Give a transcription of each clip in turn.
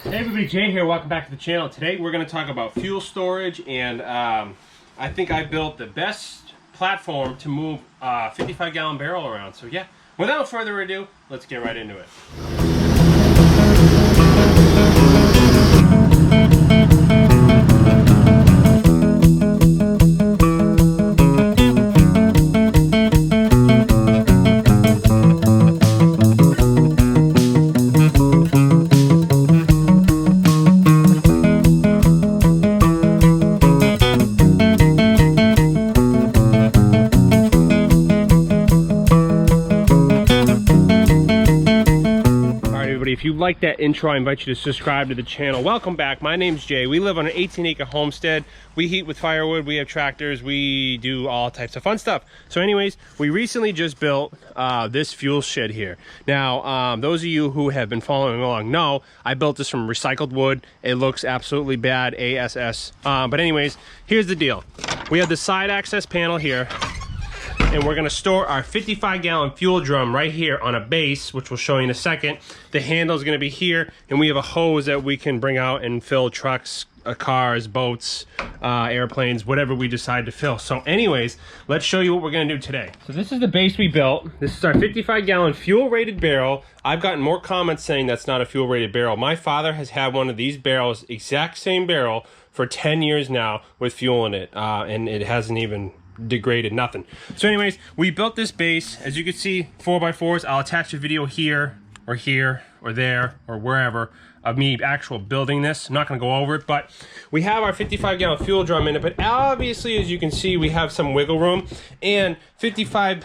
Hey everybody, Jay here. Welcome back to the channel. Today we're going to talk about fuel storage, and I think I built the best platform to move a 55-gallon barrel around. So yeah, without further ado, let's get right into it. If you like that intro, I invite you to subscribe to the channel. Welcome back. My name's Jay. We live on an 18-acre homestead. We heat with firewood. We have tractors. We do all types of fun stuff. So anyways, we recently just built this fuel shed here. Now, those of you who have been following along know I built this from recycled wood. It looks absolutely bad, ASS. But anyways, here's the deal. We have the side access panel here, and we're gonna store our 55-gallon fuel drum right here on a base, which we'll show you in a second. The handle is gonna be here, and we have a hose that we can bring out and fill trucks, cars, boats, airplanes, whatever we decide to fill. So anyways, let's show you what we're gonna do today. So this is the base we built. This is our 55-gallon fuel-rated barrel. I've gotten more comments saying that's not a fuel-rated barrel. My father has had one of these barrels, exact same barrel, for 10 years now with fuel in it, and it hasn't even degraded, nothing. So anyways, we built this base. As you can see, 4x4s. I'll attach a video here or there or wherever of me actual building this. I'm not going to go over it, but we have our 55-gallon fuel drum in it. But obviously, as you can see, we have some wiggle room, and 55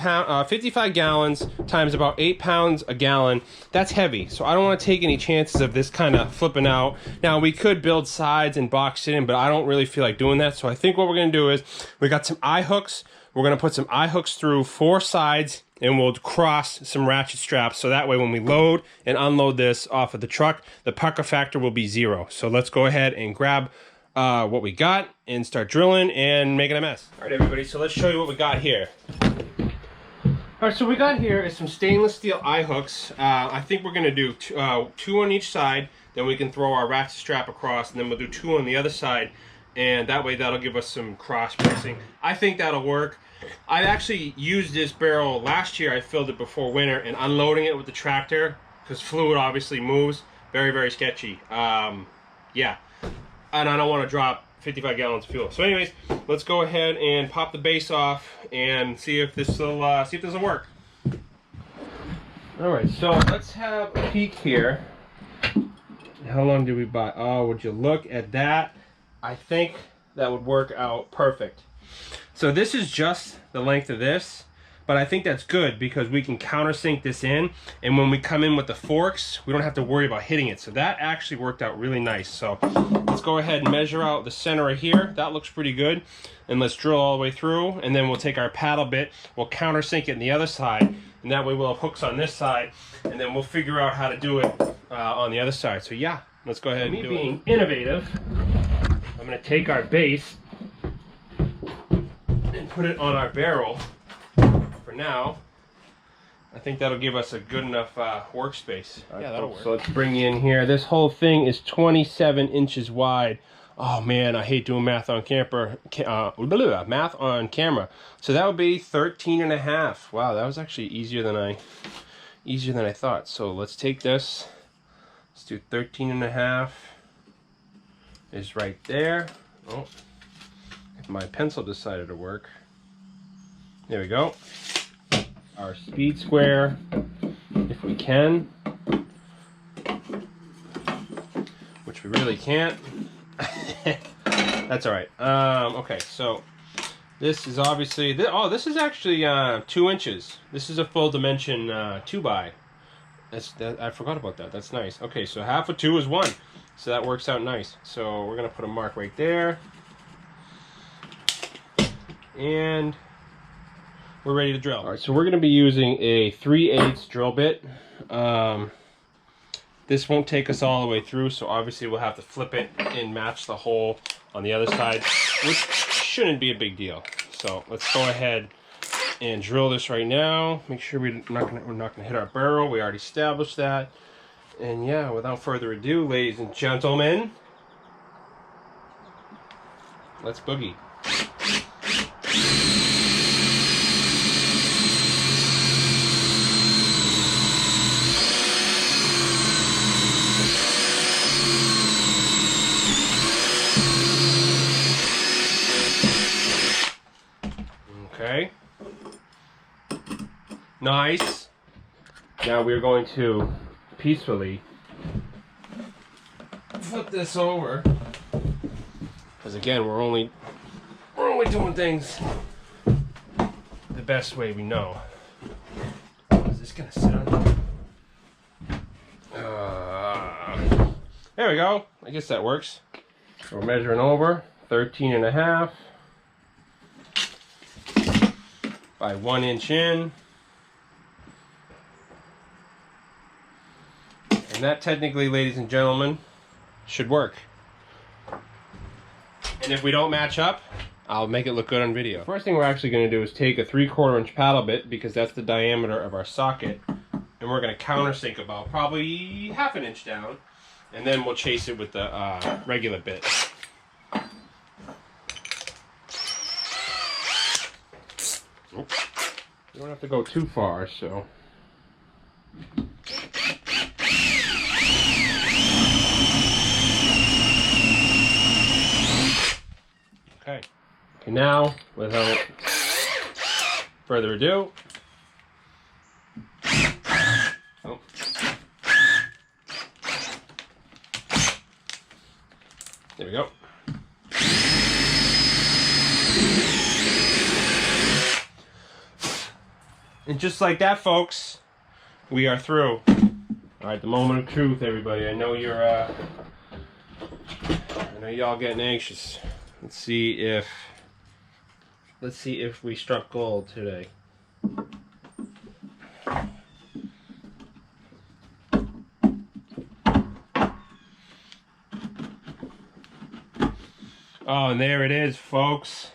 gallons times about 8 pounds a gallon, that's heavy. So I don't want to take any chances of this kind of flipping out. Now, we could build sides and box it in, but I don't really feel like doing that. So I think what we're going to do is we got some eye hooks. We're going to put some eye hooks through 4 sides, and we'll cross some ratchet straps, so that way when we load and unload this off of the truck, the pucker factor will be 0. So let's go ahead and grab what we got and start drilling and making a mess. All right, everybody, so let's show you what we got here. All right, so what we got here is some stainless steel eye hooks. I think we're gonna do 2 on each side, then we can throw our ratchet strap across, and then we'll do 2 on the other side, and that way that'll give us some cross bracing. I think that'll work. I actually used this barrel last year. I filled it before winter, and unloading it with the tractor, because fluid obviously moves, very, very sketchy. Yeah, and I don't want to drop 55 gallons of fuel. So anyways, let's go ahead and pop the base off and see if this will work. All right, so let's have a peek here. How long did we buy? Oh, would you look at that? I think that would work out perfect. So this is just the length of this, but I think that's good because we can countersink this in, and when we come in with the forks, we don't have to worry about hitting it. So that actually worked out really nice. So let's go ahead and measure out the center right here. That looks pretty good. And let's drill all the way through, and then we'll take our paddle bit, we'll countersink it on the other side, and that way we'll have hooks on this side, and then we'll figure out how to do it on the other side. So yeah, let's go ahead and do it. Being innovative, I'm gonna take our base and put it on our barrel for now. I think that'll give us a good enough workspace. Yeah, that'll work. So let's bring you in here. This whole thing is 27 inches wide. Oh man, I hate doing math on camera. So that would be 13 and a half. Wow, that was actually easier than I thought. So let's take this. Let's do 13 and a half. Is right there. Oh. My pencil decided to work. There we go. Our speed square, if we can, which we really can't. That's all right. Okay, so this is obviously this is actually 2 inches. This is a full dimension 2x. I forgot about that. That's nice. Okay, so half of 2 is 1, so that works out nice. So we're gonna put a mark right there. And we're ready to drill. All right, so we're going to be using a 3/8 drill bit. This won't take us all the way through, so obviously we'll have to flip it and match the hole on the other side, which shouldn't be a big deal. So let's go ahead and drill this right now. Make sure we're not gonna hit our barrel. We already established that. And yeah, without further ado, ladies and gentlemen, let's boogie. Okay. Nice. Now we're going to peacefully flip this over, because again we're only doing things the best way we know. Is this gonna sit on? There we go. I guess that works. So we're measuring over 13.5 by 1 inch in. And that technically, ladies and gentlemen, should work. And if we don't match up, I'll make it look good on video. First thing we're actually going to do is take a 3/4 inch paddle bit, because that's the diameter of our socket, and we're going to countersink about probably 1/2 inch down, and then we'll chase it with the regular bit. Oops. You don't have to go too far, so. Okay. Okay, now, without further ado, oh. There we go. And just like that, folks, we are through. All right, the moment of truth, everybody. I know you're, I know y'all getting anxious. Let's see if we struck gold today. Oh, and there it is, folks.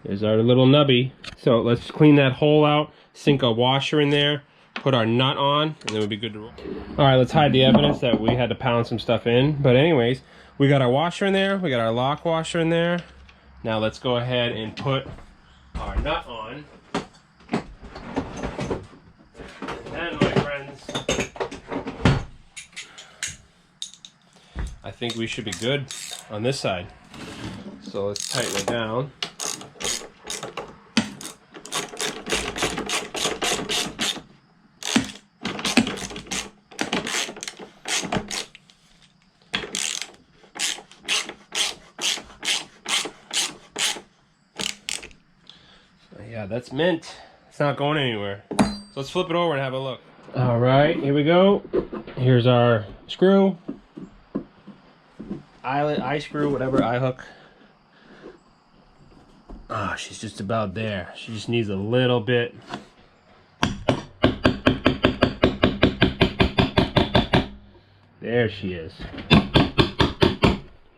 There's our little nubby. So let's clean that hole out, sink a washer in there, put our nut on, and then we'll be good to roll. All right, let's hide the evidence that we had to pound some stuff in. But anyways, we got our washer in there, we got our lock washer in there. Now let's go ahead and put our nut on. And then, my friends, I think we should be good on this side. So let's tighten it down. Yeah, that's mint. It's not going anywhere. So let's flip it over and have a look. All right, here we go. Here's our screw. Eyelet, eye screw, whatever, eye hook. Ah, she's just about there. She just needs a little bit. There she is.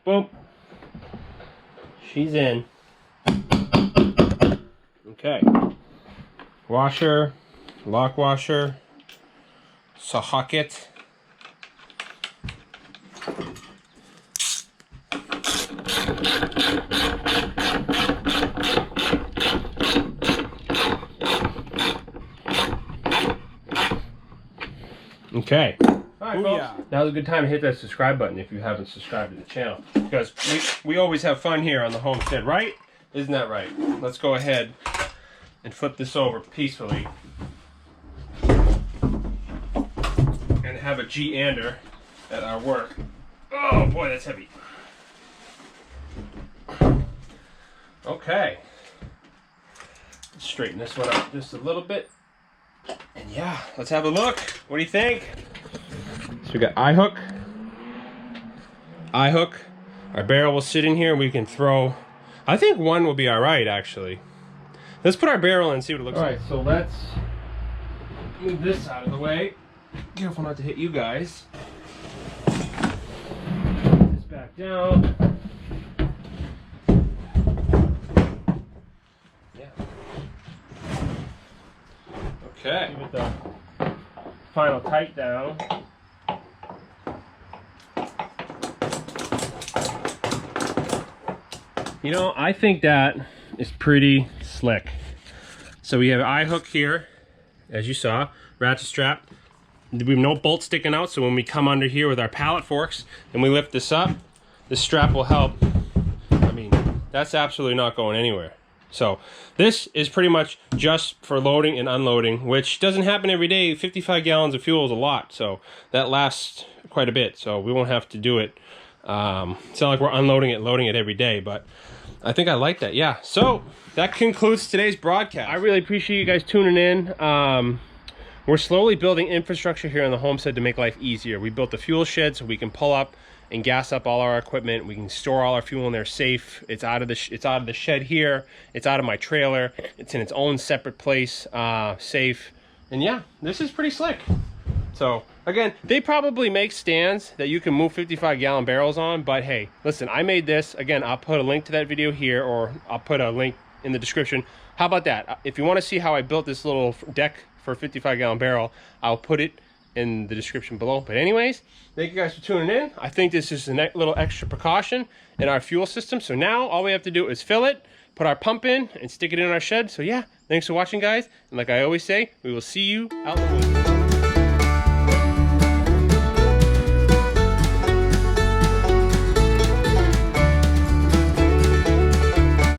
Boom. She's in. Okay. Washer, lock washer, socket. Okay. Alright, folks. Now's a good time to hit that subscribe button if you haven't subscribed to the channel, because we always have fun here on the homestead, right? Isn't that right? Let's go ahead and flip this over peacefully and have a G-ander at our work. Oh boy, that's heavy. Okay. Let's straighten this one up just a little bit. And yeah, let's have a look. What do you think? So we got eye hook. Our barrel will sit in here and we can throw, I think one will be all right, actually. Let's put our barrel in and see what it looks like. All right, so let's move this out of the way. Careful not to hit you guys. Put this back down. Yeah. Okay. Give it the final tight down. You know, I think that is pretty slick. So we have an eye hook here, as you saw, ratchet strap. We have no bolt sticking out, so when we come under here with our pallet forks and we lift this up, this strap will help. I mean, that's absolutely not going anywhere. So this is pretty much just for loading and unloading, which doesn't happen every day. 55 gallons of fuel is a lot, so that lasts quite a bit. So we won't have to do it. It's not like we're unloading it, loading it every day, but I think I like that. Yeah, so that concludes today's broadcast. I really appreciate you guys tuning in. We're slowly building infrastructure here in the homestead to make life easier. We built the fuel shed so we can pull up and gas up all our equipment. We can store all our fuel in there safe. It's out of the shed here. It's out of my trailer. It's in its own separate place, safe. And yeah, this is pretty slick. So again, they probably make stands that you can move 55-gallon barrels on, but hey, listen, I made this. Again, I'll put a link to that video here, or I'll put a link in the description. How about that? If you want to see how I built this little deck for a 55-gallon barrel, I'll put it in the description below. But anyways, thank you guys for tuning in. I think this is a little extra precaution in our fuel system. So now all we have to do is fill it, put our pump in, and stick it in our shed. So yeah, thanks for watching, guys. And like I always say, we will see you out in the woods.